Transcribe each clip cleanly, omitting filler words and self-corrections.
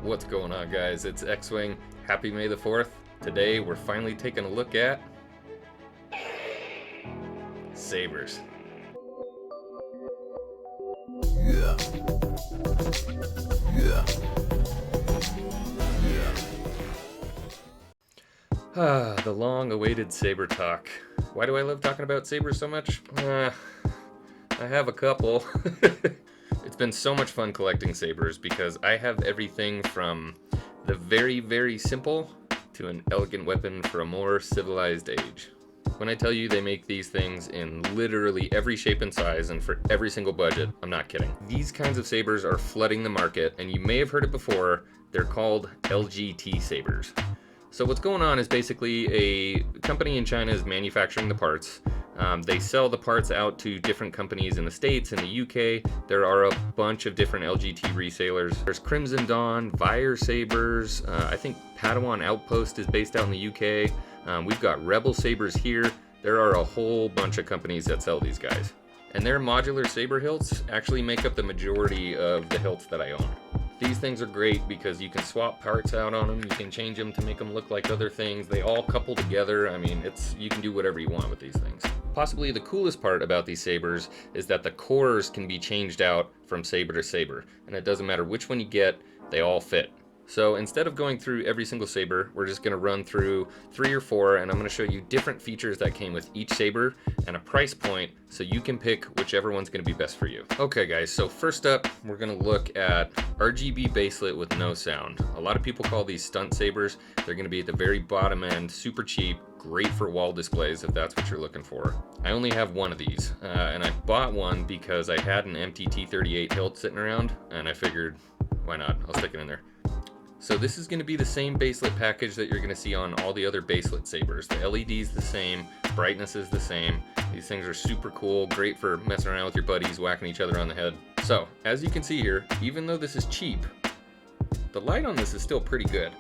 What's going on, guys? It's Xwing. Happy May the 4th. Today we're finally taking a look at Sabers. The long-awaited Saber talk. Why do I love talking about Sabers so much? I have a couple. It's been so much fun collecting Sabers because I have everything from the very, very simple to an elegant weapon for a more civilized age. When I tell you they make these things in literally every shape and size and for every single budget, I'm not kidding. These kinds of Sabers are flooding the market, and you may have heard it before. They're called LGT Sabers. So what's going on is basically a company in China is manufacturing the parts. They sell the parts out to different companies in the States, in the UK. There are a bunch of different LGT resellers. There's Crimson Dawn, Fire Sabers. I think Padawan Outpost is based out in the UK. We've got Rebel Sabers here. There are a whole bunch of companies that sell these guys. And their modular saber hilts actually make up the majority of the hilts that I own. These things are great because you can swap parts out on them, you can change them to make them look like other things. They all couple together. I mean, you can do whatever you want with these things. Possibly the coolest part about these sabers is that the cores can be changed out from saber to saber, and it doesn't matter which one you get, they all fit. So instead of going through every single saber, we're just going to run through 3 or 4, and I'm going to show you different features that came with each saber and a price point so you can pick whichever one's going to be best for you. Okay guys, so first up we're going to look at Rgb Baselit with no sound. A lot of people call these stunt sabers. They're going to be at the very bottom end, super cheap, great for wall displays if that's what you're looking for. I only have one of these, and I bought one because I had an empty T38 hilt sitting around, and I figured, why not? I'll stick it in there. So this is going to be the same baselit package that you're going to see on all the other baselit sabers. The LED is the same, brightness is the same. These things are super cool, great for messing around with your buddies, whacking each other on the head. So, as you can see here, even though this is cheap, the light on this is still pretty good.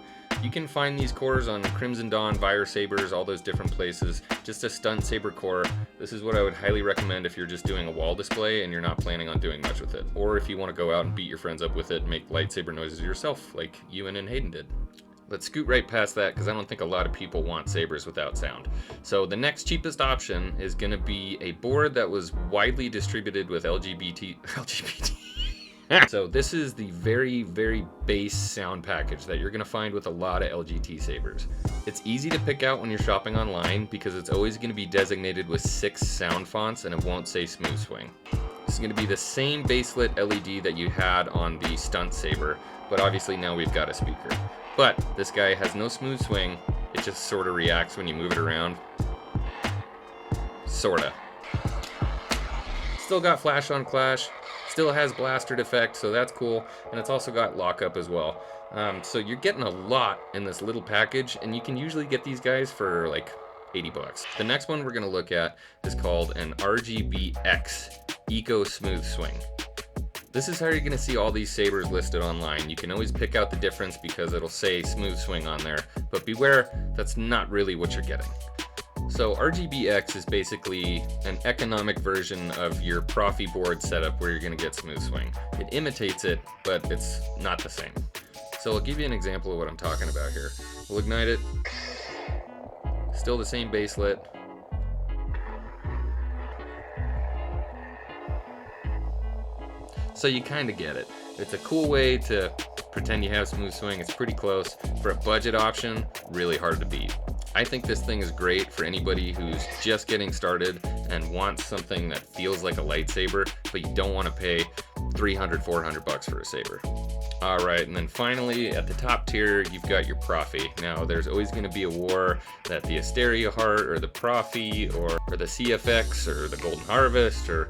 You can find these cores on Crimson Dawn, Fire Sabers, all those different places. Just a stunt saber core. This is what I would highly recommend if you're just doing a wall display and you're not planning on doing much with it. Or if you want to go out and beat your friends up with it and make lightsaber noises yourself, like Ewan and Hayden did. Let's scoot right past that because I don't think a lot of people want sabers without sound. So the next cheapest option is going to be a board that was widely distributed with LGBT. So this is the very, very base sound package that you're going to find with a lot of LGT sabers. It's easy to pick out when you're shopping online because it's always going to be designated with 6 sound fonts and it won't say smooth swing. This is going to be the same baselit LED that you had on the stunt saber, but obviously now we've got a speaker. But this guy has no smooth swing, it just sort of reacts when you move it around. Sorta. Still got flash on clash. Still has blastered effect, so that's cool, and it's also got lockup as well. So you're getting a lot in this little package, and you can usually get these guys for like 80 bucks. The next one we're going to look at is called an RGBX Eco Smooth Swing. This is how you're going to see all these sabers listed online. You can always pick out the difference because it'll say smooth swing on there, but beware, that's not really what you're getting. So RGBX is basically an economic version of your Profi board setup where you're going to get smooth swing. It imitates it, but it's not the same. So I'll give you an example of what I'm talking about here. We'll ignite it. Still the same baselit. So you kind of get it. It's a cool way to pretend you have smooth swing. It's pretty close. For a budget option, really hard to beat. I think this thing is great for anybody who's just getting started and wants something that feels like a lightsaber, but you don't want to pay 300, 400 bucks for a saber. All right, and then finally at the top tier, you've got your Profi. Now there's always going to be a war that the Asteria Heart or the Profi or the CFX or the Golden Harvest, or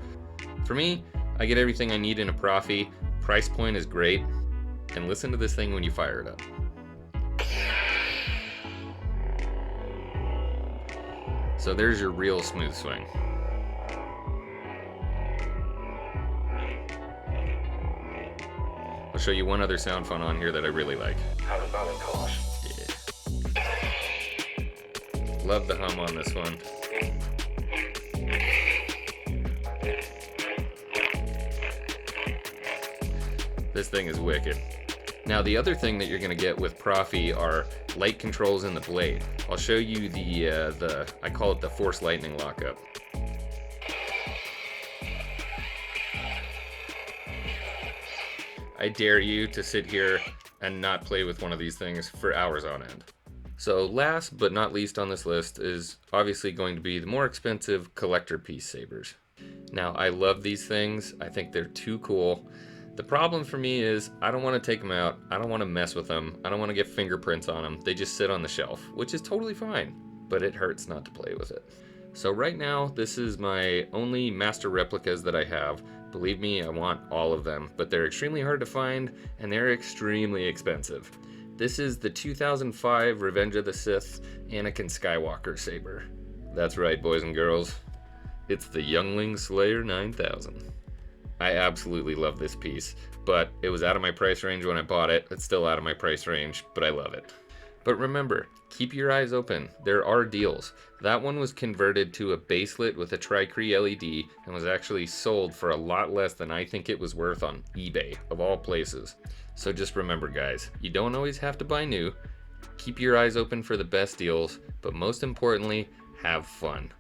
for me, I get everything I need in a Profi. Price point is great, and listen to this thing when you fire it up. So there's your real smooth swing. I'll show you one other sound font on here that I really like. How about it cost? Yeah. Love the hum on this one. This thing is wicked. Now the other thing that you're going to get with Profi are light controls in the blade. I'll show you the I call it the Force Lightning lockup. I dare you to sit here and not play with one of these things for hours on end. So last but not least on this list is obviously going to be the more expensive collector piece sabers. Now I love these things. I think they're too cool. The problem for me is I don't want to take them out. I don't want to mess with them. I don't want to get fingerprints on them. They just sit on the shelf, which is totally fine, but it hurts not to play with it. So right now, this is my only master replicas that I have. Believe me, I want all of them, but they're extremely hard to find and they're extremely expensive. This is the 2005 Revenge of the Sith Anakin Skywalker Saber. That's right, boys and girls. It's the Youngling Slayer 9000. I absolutely love this piece, but it was out of my price range when I bought it. It's still out of my price range, but I love it. But remember, keep your eyes open. There are deals. That one was converted to a baselit with a Tricree LED and was actually sold for a lot less than I think it was worth on eBay, of all places. So just remember, guys, you don't always have to buy new. Keep your eyes open for the best deals, but most importantly, have fun.